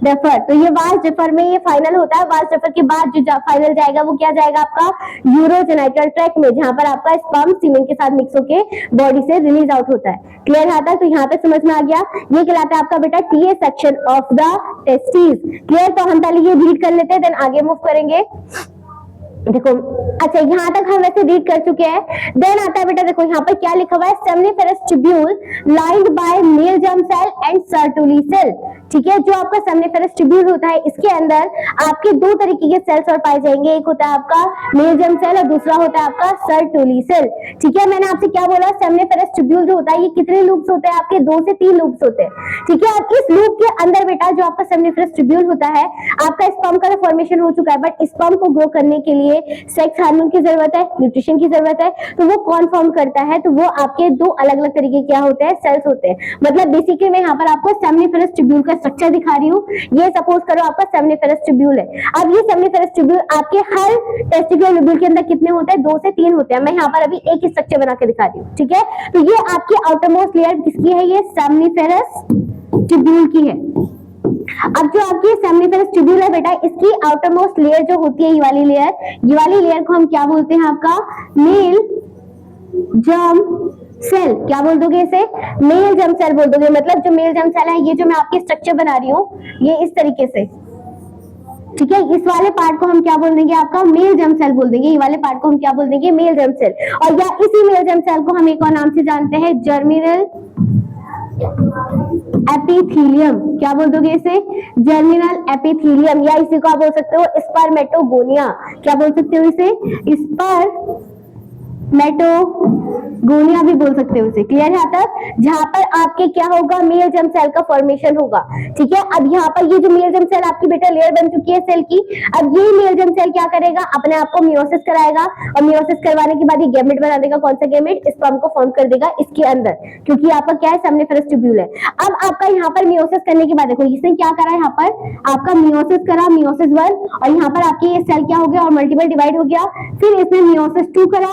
डेफर। तो ये वास डेफर में ये फाइनल होता है, वास डेफर के बाद जो फाइनल जाएगा वो क्या जाएगा आपका यूरोजेनाइटल ट्रैक्ट में, जहां पर आपका स्पर्म सीमेन के साथ मिक्स होके बॉडी से रिलीज आउट होता है। क्लियर आता है, तो यहाँ तक समझ में आ गया। ये कहलाता है आपका बेटा TA section of the testis. Clear, तो हम पहले ये रीड कर लेते हैं देन आगे मूव करेंगे। देखो अच्छा यहाँ तक हम वैसे रीड कर चुके हैं। देन आता है बेटा, देखो यहाँ पर क्या लिखा हुआ है, seminiferous tubule lined by male germ cell and Sertoli cell. ठीक है, जो आपका सेमनिफेरस ट्यूब्यूल होता है इसके अंदर आपके दो तरीके के सेल्स और पाए जाएंगे, एक होता है आपका मेल जर्म सेल और दूसरा होता है आपका सर्टुली सेल। ठीक है, मैंने आपसे क्या बोला, सेमनिफेरस ट्यूब्यूल जो होता है ये कितने लूप्स होते हैं आपके, 2 से 3 लूप्स होते हैं। ठीक है, अब इस लूप के अंदर बेटा जो आपका सेमनिफेरस ट्यूब्यूल होता है, आपका स्पर्म का फॉर्मेशन हो चुका है, बट स्पर्म को ग्रो करने के लिए सेक्स हार्मोन की जरूरत है, न्यूट्रिशन की जरूरत है, तो वो कौन फॉर्म करता है, तो वो आपके दो अलग अलग तरीके क्या होते हैं, सेल्स होते हैं। मतलब बेसिकली मैं यहाँ पर आपको सेमनिफेरस ट्यूब्यूल का स्ट्रक्चर दिखा रही हूँ। ये सपोज करो आपका सेमनिफेरस ट्यूब्यूल है। अब ये सेमनिफेरस ट्यूब्यूल आपके हर टेस्टिकुलर लोब्यूल के अंदर कितने होते हैं, 2 से 3 होते हैं। मैं यहाँ पर अभी एक ही स्ट्रक्चर बना के दिखा रही हूँ। ठीक है, तो ये आपकी आउटरमोस्ट लेयर किसकी है, ये सेमनिफेरस ट्यूब्यूल की है। अब जो आपकी सेमनिफेरस ट्यूब्यूल है बेटा, इसकी आउटरमोस्ट लेयर जो होती है, ये वाली लेयर को हम क्या बोलते हैं, आपका मेल जर्म सेल। क्या बोल दोगे इसे, मेल जर्म सेल बोल दोगे। मतलब जो मेल जर्म सेल है, ये जो मैं आपकी स्ट्रक्चर बना रही हूँ, ये इस तरीके से। ठीक है, इस वाले पार्ट को हम क्या बोल देंगे, आपका मेल जर्म सेल बोल देंगे। ये वाले पार्ट को हम क्या बोल देंगे, मेल जर्म सेल। और या इसी मेल जर्म सेल को हम एक और नाम से जानते हैं, जर्मिनल एपिथेलियम। क्या बोल दोगे इसे, जर्मिनल एपिथेलियम, या इसी को आप बोल सकते हो स्पर्मेटोगोनिया। क्या बोल सकते हो इसे, स्पर्मेटोगोनिया भी बोल सकते हो इसे। क्लियर है तक, जहां पर आपके क्या होगा, मेल जर्म सेल का फॉर्मेशन होगा। ठीक है, अब यहाँ पर ये जो मेल जर्म सेल आपकी बेटा लेयर बन चुकी है सेल की, अब ये मेल जर्म सेल क्या करेगा, अपने आप को मियोसिस कराएगा, और मियोसिस करवाने के बाद ये गैमेट बना देगा। कौन सा गैमेट, स्पर्म को फॉर्म कर देगा इसके अंदर, क्योंकि आपका क्या है, सेमनिफेरस ट्यूब्यूल है। अब आपका यहाँ पर मियोसिस करने के बाद देखो इसने क्या करा, यहाँ पर आपका मियोसिस करा, मियोसिस 1, और यहाँ पर आपकी ये सेल क्या हो गया, और मल्टीपल डिवाइड हो गया। फिर इसने मियोसिस 2 करा,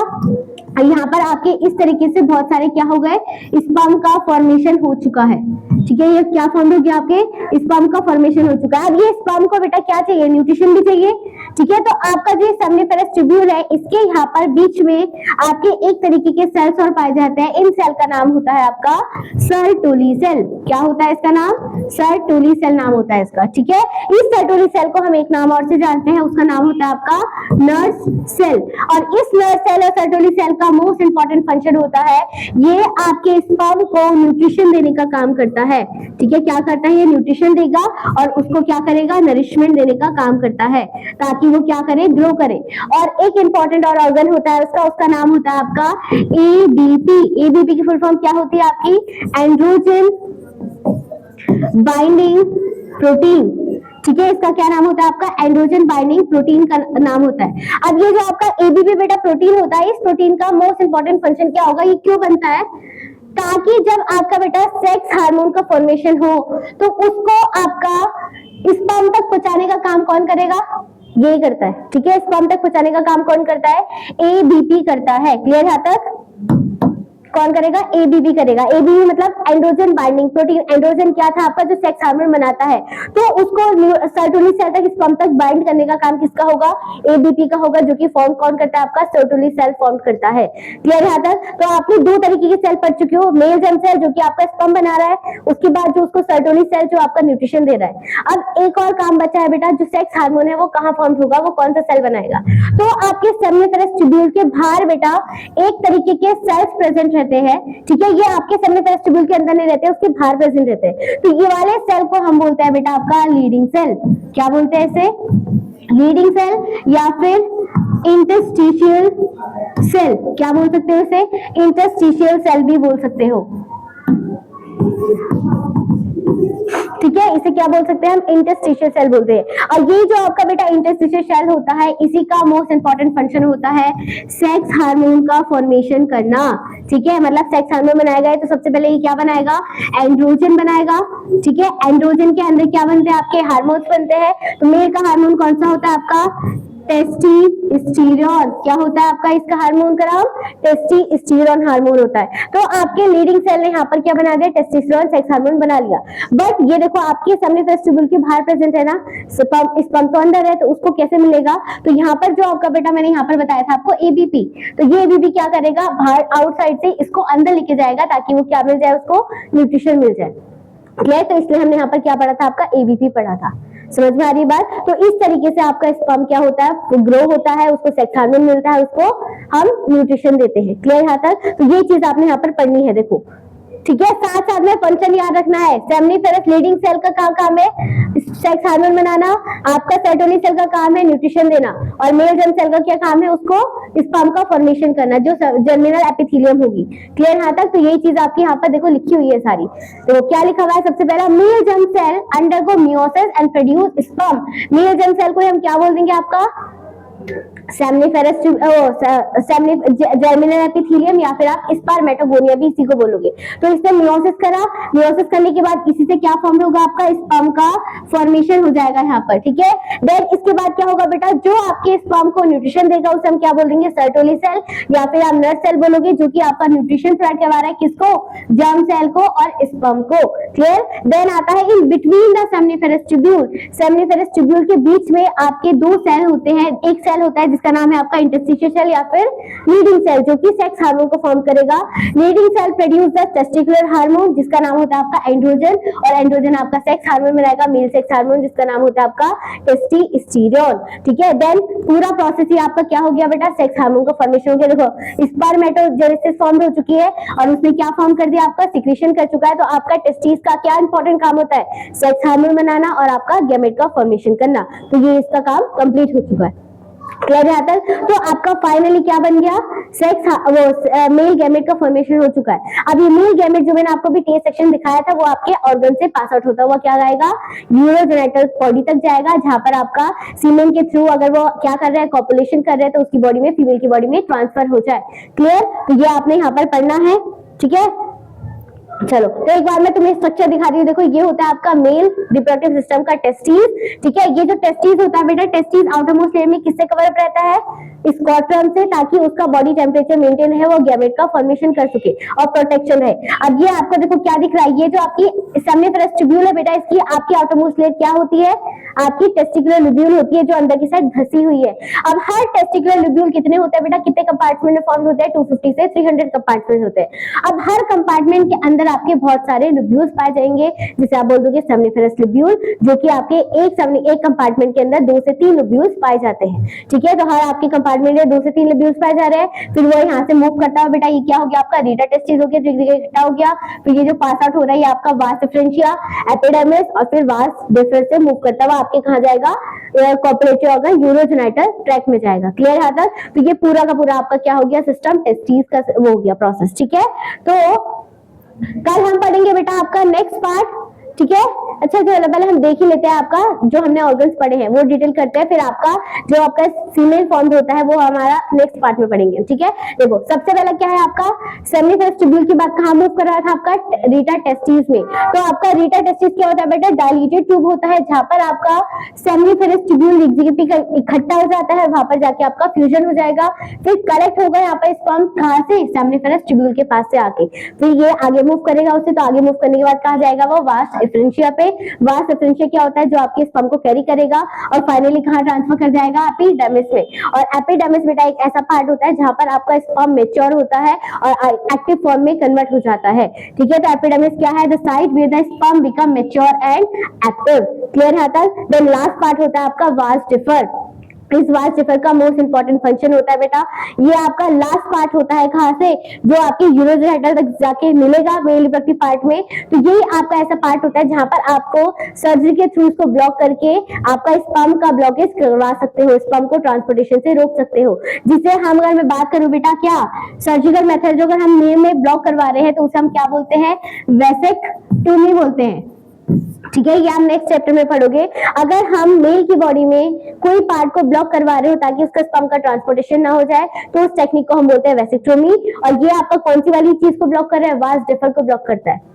यहाँ पर आपके इस तरीके से बहुत सारे क्या हो गए, स्पर्म का फॉर्मेशन हो चुका है। ठीक है, ये क्या फॉर्म हो गया, आपके स्पर्म का फॉर्मेशन हो चुका है। अब ये स्पर्म को बेटा क्या चाहिए, न्यूट्रिशन भी चाहिए। ठीक है, तो आपका जो सेमनीफेरस ट्यूब्यूल है, इसके यहाँ पर बीच में आपके एक तरीके के सेल्स और पाए जाते हैं। इन सेल का नाम होता है आपका सर्टोली सेल। क्या होता है इसका नाम, सर्टोली सेल नाम होता है इसका। ठीक है, इस सर्टोली सेल को हम एक नाम और से जानते हैं, उसका नाम होता है आपका नर्स सेल। और इस नर्स सेल और सर्टोली सेल का मोस्ट इंपॉर्टेंट फंक्शन होता है, ये आपके स्पर्म को न्यूट्रिशन देने का काम करता है। ठीक है, क्या करता है, ये न्यूट्रिशन देगा और उसको क्या करेगा, नरिशमेंट देने का काम करता है, ताकि वो क्या करे, ग्रो करे। और एक इंपॉर्टेंट और ऑर्गन होता है उसका नाम होता है आपका एबीपी। एबीपी की फुल फॉर्म क्या होती है आपकी, एंड्रोजन बाइंडिंग प्रोटीन। ठीक है, इसका क्या नाम होता है आपका, एंड्रोजन बाइंडिंग प्रोटीन का नाम होता है। अब ये जो आपका एबीपी बेटा प्रोटीन होता है, इस प्रोटीन का मोस्ट इंपॉर्टेंट फंक्शन क्या होगा, ये क्यों बनता है, ताकि जब आपका बेटा सेक्स हार्मोन का फॉर्मेशन हो तो उसको आपका स्पर्म तक पहुंचाने का काम कौन करेगा, ये करता है। ठीक है, स्पर्म तक पहुंचाने का काम कौन करता है, एबीपी करता है। क्लियर यहां तक, कौन करेगा, एबीपी करेगा। एबीपी मतलब एंड्रोजन बाइंडिंग प्रोटीन। एंड्रोजन क्या था आपका, जो सेक्स हार्मोन बनाता है, तो उसको सर्टोली सेल तक, स्पर्म तक बाइंड करने का काम किसका होगा, एबीपी का होगा, जो कि फॉर्म कौन करता है आपका, सर्टोली सेल फॉर्म करता है। क्लियर यहां तक, तो आपने दो तरीके के सेल पढ़ चुके हो, मेल जर्म सेल जो कि आपका स्पर्म बना रहा है, उसके बाद जो उसको सर्टोली सेल जो आपका न्यूट्रिशन दे रहा है। अब एक और काम बचा है बेटा, जो सेक्स हार्मोन है वो कहाँ फॉर्म होगा, वो कौन सा सेल बनाएगा, तो आपके सेमनीफेरस ट्यूब्यूल के बाहर बेटा एक तरीके के सेल्स प्रेजेंट रहते हैं। ठीक है, ये आपके सेमनीफेरस ट्यूब्यूल के अंदर नहीं रहते, उसके बाहर प्रेजेंट रहते हैं। तो ये वाले सेल को हम बोलते हैं बेटा आपका लीडिंग सेल। क्या बोलते हैं इसे, लीडिंग सेल या फिर इंटरस्टिशियल सेल। क्या बोल सकते हो इसे, इंटरस्टिशियल सेल भी बोल सकते हो। ठीक है, इसे क्या बोल सकते हैं हम, इंटरस्टिशियल सेल बोलते हैं। और ये जो आपका बेटा इंटरस्टिशियल सेल होता है, इसी का मोस्ट इंपॉर्टेंट फंक्शन होता है सेक्स हार्मोन का फॉर्मेशन करना। ठीक है, मतलब सेक्स हार्मोन बनाएगा तो सबसे पहले ये क्या बनाएगा, एंड्रोजन बनाएगा। ठीक है, एंड्रोजन के अंदर क्या बनते हैं, आपके हार्मोन्स बनते हैं। तो मेल का हार्मोन कौन सा होता है आपका, टेस्टिस्टेरोन। क्या होता है आपका इसका हार्मोन का नाम, टेस्टिस्टेरोन हार्मोन होता है। तो आपके लीडिंग सेल ने यहाँ पर क्या बना दिया, टेस्टिस्टेरोन सेक्स हार्मोन बना लिया। बट ये देखो आपके सेमनीफेरस ट्यूब्यूल के बाहर प्रेजेंट है ना, स्पर्म तो अंदर है, तो उसको कैसे मिलेगा, तो यहाँ पर जो आपका बेटा मैंने यहाँ पर बताया था आपको एबीपी, तो ये एबीपी क्या करेगा, बाहर आउटसाइड से इसको अंदर लेके जाएगा, ताकि वो क्या मिल जाए, उसको न्यूट्रिशन मिल जाए। क्लियर, तो इसलिए हमने यहाँ पर क्या पढ़ा था, आपका एबीपी पढ़ा था। समझ में आ रही बात, तो इस तरीके से आपका स्पर्म क्या होता है, वो ग्रो होता है, उसको सेक्स हार्मोन मिलता है, उसको हम न्यूट्रिशन देते हैं। क्लियर यहाँ तक, तो ये चीज आपने यहाँ पर पढ़नी है, देखो। ठीक है, साथ साथ में फंक्शन याद रखना है, सेमनीफेरस लीडिंग सेल का काम है सेक्स हार्मोन बनाना, आपका सर्टोली सेल का काम है न्यूट्रिशन देना, और मेल जर्म सेल का क्या काम है, उसको स्पर्म का फॉर्मेशन करना, जो जर्मिनल एपिथेलियम होगी। क्लियर यहाँ तक, तो यही चीज आपकी यहाँ पर देखो लिखी हुई है सारी। तो क्या लिखा हुआ है, सबसे पहला male germ cell undergo meiosis and produce sperm. Male germ cell को हम क्या बोल देंगे, आपका सेमनीफेरस जर्मिनल एपिथेलियम, या फिर आप स्पर्मेटोगोनिया भी इसी को बोलोगे। तो इसने मियोसिस करा, मियोसिस करने के बाद इसी से क्या फॉर्म होगा, आपका स्पर्म का फॉर्मेशन हो जाएगा यहाँ पर। ठीक है, देन इसके बाद क्या होगा बेटा, जो आपके स्पर्म को न्यूट्रिशन देगा उसे हम क्या बोल देंगे, सर्टोली सेल, या फिर आप नर्स सेल बोलोगे, जो कि आपका न्यूट्रिशन प्रोवाइड करवा रहा है, किसको, जर्म सेल को और स्पर्म को। क्लियर, देन आता है in between the seminiferous tubule. Seminiferous tubule के बीच में आपके दो सेल होते हैं, एक सेल होता है जिसका नाम है आपका इंटरस्टिशियल सेल या फिर लीडिंग सेल, जो कि सेक्स हार्मोन को फॉर्म करेगा। Leydig cell produce the testicular hormone, जिसका नाम होता है आपका एंड्रोजन, और एंड्रोजन आपका सेक्स हार्मोन बनाएगा, मेल सेक्स हार्मोन, जिसका नाम होता है आपका टेस्टिस्टेरोन। ठीक है, देन पूरा प्रोसेस ही आपका क्या हो गया बेटा, सेक्स हार्मोन का फॉर्मेशन हो गया। देखो स्पर्मेटोजेनेसिस फॉर्म हो चुकी है, और उसने क्या फॉर्म कर दिया, आपका सिक्रीशन कर चुका है। तो आपका टेस्टिस का क्या इंपॉर्टेंट काम होता है, सेक्स हार्मोन बनाना और आपका गैमेट का फॉर्मेशन करना। तो ये इसका काम कंप्लीट हो चुका है। क्लियर है तक, तो आपका फाइनली क्या बन गया, सेक्स वो मेल गैमेट का फॉर्मेशन हो चुका है। अब ये मेल गैमेट जो मैंने आपको भी टेस्ट सेक्शन दिखाया था, वो आपके ऑर्गन से पास आउट होता हुआ क्या आएगा, यूरोजेनिटल बॉडी तक जाएगा, जहां पर आपका सीमेन के थ्रू अगर वो क्या कर रहा है, कॉपुलेशन कर रहे हैं, तो उसकी बॉडी में, फीमेल की बॉडी में ट्रांसफर हो जाए। क्लियर, तो ये आपने यहाँ पर पढ़ना है। ठीक है, चलो तो एक बार मैं तुम्हें स्ट्रक्चर दिखा रही हूँ। देखो ये होता है आपका मेल रिप्रोडक्टिव सिस्टम का टेस्टिस, ठीक है। ये जो टेस्टिस होता है बेटा, टेस्टिस आउटरमोस्ट लेयर में किससे कवर अप रहता है, स्कॉटर्म से, ताकि उसका बॉडी टेम्परेचर मेंटेन है, वो गैमेट का फॉर्मेशन कर सके और प्रोटेक्शन है। अब ये आपको देखो क्या दिख रहा है, ये जो आपकी सेमिनिफरस ट्यूब्यूल है बेटा, इसकी आपकी आउटरमोस्ट लेयर क्या होती है, आपकी टेस्टिकुलर लोब्यूल होती है, जो अंदर की साइड धसी हुई है। अब हर टेस्टिकुलर लोब्यूल कितने होते हैं बेटा, कितने कंपार्टमेंट में फॉर्म होते हैं, 250 से 300 कंपार्टमेंट होते हैं। अब हर कंपार्टमेंट के अंदर आपके बहुत सारे लोब्यूल्स पाए जाएंगे, जिसे आप बोल दोगे सेमिनिफरस लोब्यूल, जो कि आपके एक कंपार्टमेंट के अंदर 2 से 3 लोब्यूल्स पाए जाते हैं, ठीक है। तो हर आपके कंपार्टमेंट में 2 से 3 लोब्यूल्स पाए जा रहे हैं। फिर वो यहाँ से मूव करता है बेटा, ये क्या हो गया आपका रीटा टेस्टिस हो गया, जो इकट्ठा हो गया। फिर ये जो पास आउट हो रहा है ये आपका वास डिफरेंशिया, एपिडर्मिस, और फिर वास डिफरेंस से मूव करता हुआ आपके कहाँ जाएगा, कॉर्पोरेटिव ऑर्गन यूरोजेनाइटल ट्रैक में जाएगा। क्लियर है तक? तो ये पूरा का पूरा आपका क्या हो गया, सिस्टम टेस्टिस का वो हो गया प्रोसेस, ठीक है। तो कल हम पढ़ेंगे बेटा आपका नेक्स्ट पार्ट, ठीक है। अच्छा चलो पहले हम देख ही लेते हैं आपका जो हमने ऑर्गन्स पढ़े हैं वो डिटेल करते हैं, फिर आपका जो आपका सीमेन फॉर्म होता है वो हमारा नेक्स्ट पार्ट में पढ़ेंगे, ठीक है। देखो सबसे पहले क्या है आपका सेमिनिफरस ट्यूब्यूल की बात कहाँ मूव कर रहा था, आपका रीटा टेस्टिस में। तो आपका रीटा टेस्टिस क्या होता है बेटा, डायलेटेड ट्यूब होता है, जहां पर आपका सेमिनिफरस ट्यूब्यूल इकट्ठा हो जाता है, वहां पर जाके आपका फ्यूजन हो जाएगा, फिर कलेक्ट होगा यहाँ पर स्पर्म कहाँ से, सेमिनिफरस ट्यूब्यूल के पास से आके, फिर ये आगे मूव करेगा उससे, तो आगे मूव करने के बाद कहाँ जाएगा वो वास डिफरेंशिया पे। वास डिफरेंशिया क्या होता है, जो आपके स्पर्म को कैरी करेगा और फाइनली कहाँ ट्रांसफर कर जाएगा, एपिडर्मिस में। और एपिडर्मिस बेटा एक ऐसा पार्ट होता है जहां पर आपका स्पर्म मैच्योर होता है और एक्टिव फॉर्म में कन्वर्ट हो जाता है, ठीक है। तो एपिडर्मिस क्या है, the site where the sperm become mature and active. Clear है तक? देन लास्ट पार्ट होता है आपका वास डिफर। इस वास डिफर का मोस्ट इंपॉर्टेंट फंक्शन होता है बेटा, ये आपका लास्ट पार्ट होता है, कहां से, जो आपके यूरोजेनाइटल तक जाके मिलेगा मेल रिप्रोडक्टिव पार्ट में। तो यही आपका ऐसा पार्ट होता है जहां पर आपको सर्जरी के थ्रू उसको ब्लॉक करके आपका स्पर्म का ब्लॉकेज करवा सकते हो, स्पर्म को ट्रांसपोर्टेशन से रोक सकते हो। जिसे हम अगर मैं बात करूं बेटा, क्या सर्जिकल मेथड जो अगर हम मेल में ब्लॉक करवा रहे हैं तो उसे हम क्या बोलते हैं, वेसेक्टोमी बोलते हैं, ठीक है। ये आप नेक्स्ट चैप्टर में पढ़ोगे। अगर हम मेल की बॉडी में कोई पार्ट को ब्लॉक करवा रहे हो ताकि उसका स्पर्म का ट्रांसपोर्टेशन ना हो जाए, तो उस टेक्निक को हम बोलते हैं वेसेक्टोमी। और ये आपका कौन सी वाली चीज को ब्लॉक कर रहा है, वास डिफर को ब्लॉक करता है।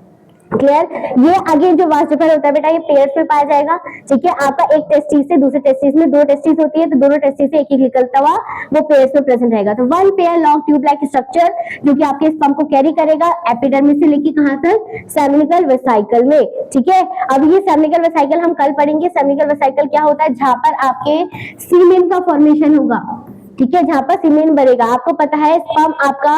क्लियर? ये अगेन जो वास डिफर होता है बेटा, ये पेयर्स में पाया जाएगा, ठीक है। आपका एक टेस्टिस से दूसरे टेस्टिस में 2 टेस्टिस होती है, तो दोनों टेस्टिस से एक एक निकलता हुआ वो पेयर्स में प्रेजेंट रहेगा। तो one pair long tube like structure जो कि आपके स्पर्म को कैरी करेगा एपिडर्मिस से लेके कहां तक, सेमिनिकल वेसाइकल में, ठीक है। अब ये सेमिनिकल वेसाइकल हम कल पढ़ेंगे। सेमिनिकल वेसाइकल क्या होता है, जहां पर आपके सीमेन का फॉर्मेशन होगा, ठीक है, जहां पर सीमेन बनेगा। आपको पता है स्पर्म आपका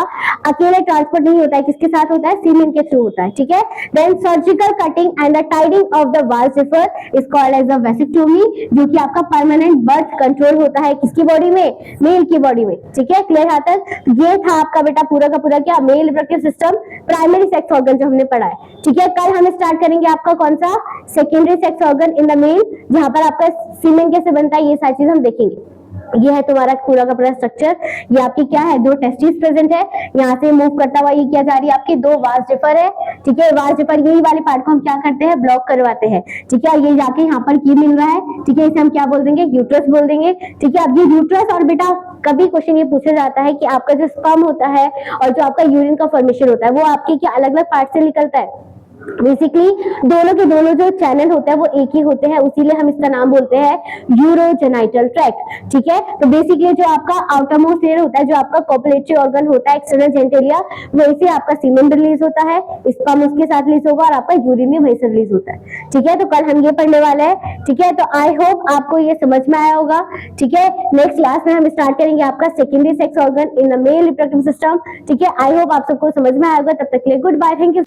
अकेले ट्रांसपोर्ट नहीं होता है, किसके साथ होता है, सीमेन के थ्रू होता है, ठीक है। Then surgical cutting and the tying of the vas deferens is called as a vasectomy, जो कि आपका परमानेंट बर्थ कंट्रोल होता है किसकी बॉडी में, मेल की बॉडी में, ठीक है। क्लियर है तक? ये था आपका बेटा पूरा का पूरा क्या, male reproductive system, primary sex organ जो हमने पढ़ा है, ठीक है। कल हम स्टार्ट करेंगे आपका कौन सा, secondary sex organ in the male, जहां पर आपका सीमेन कैसे बनता है, ये सारी चीज हम देखेंगे। ये है तुम्हारा पूरा का पूरा स्ट्रक्चर। ये आपकी क्या है, 2 टेस्टिस प्रेजेंट है, यहाँ से मूव करता हुआ ये क्या जा रही है, आपकी 2 वास डिफर है, ठीक है। वास डिफर यही वाले पार्ट को हम क्या करते हैं, ब्लॉक करवाते हैं, ठीक है। ये जाके यहाँ पर की मिल रहा है, ठीक है, इसे हम क्या बोल देंगे, यूट्रस बोल देंगे, ठीक है। अब ये यूट्रस, और बेटा कभी क्वेश्चन ये पूछा जाता है कि आपका जो स्पर्म होता है और जो आपका यूरिन का फॉर्मेशन होता है वो आपके क्या अलग अलग पार्ट से निकलता है, बेसिकली दोनों के दोनों जो चैनल होते हैं वो एक ही होते हैं, उसीलिए हम इसका नाम बोलते हैं यूरोजेनाइटल ट्रैक्ट, ठीक है। तो बेसिकली जो आपका आउटरमोस्ट लेयर होता है, जो आपका कॉपुलेटरी ऑर्गन होता है, एक्सटर्नल जेनिटलिया, वहीं से आपका सीमेन रिलीज होता है, स्पर्म उसके साथ रिलीज होगा और आपका यूरिन भी वहीं से रिलीज होता है, ठीक है। तो कल हम ये पढ़ने वाले हैं, ठीक है। तो आई होप आपको ये समझ में आया होगा, ठीक है। नेक्स्ट क्लास में हम स्टार्ट करेंगे आपका secondary sex organ in the male reproductive system, ठीक है। आई होप आप सबको समझ में आया होगा। तब तक के लिए गुड बाय, थैंक यू।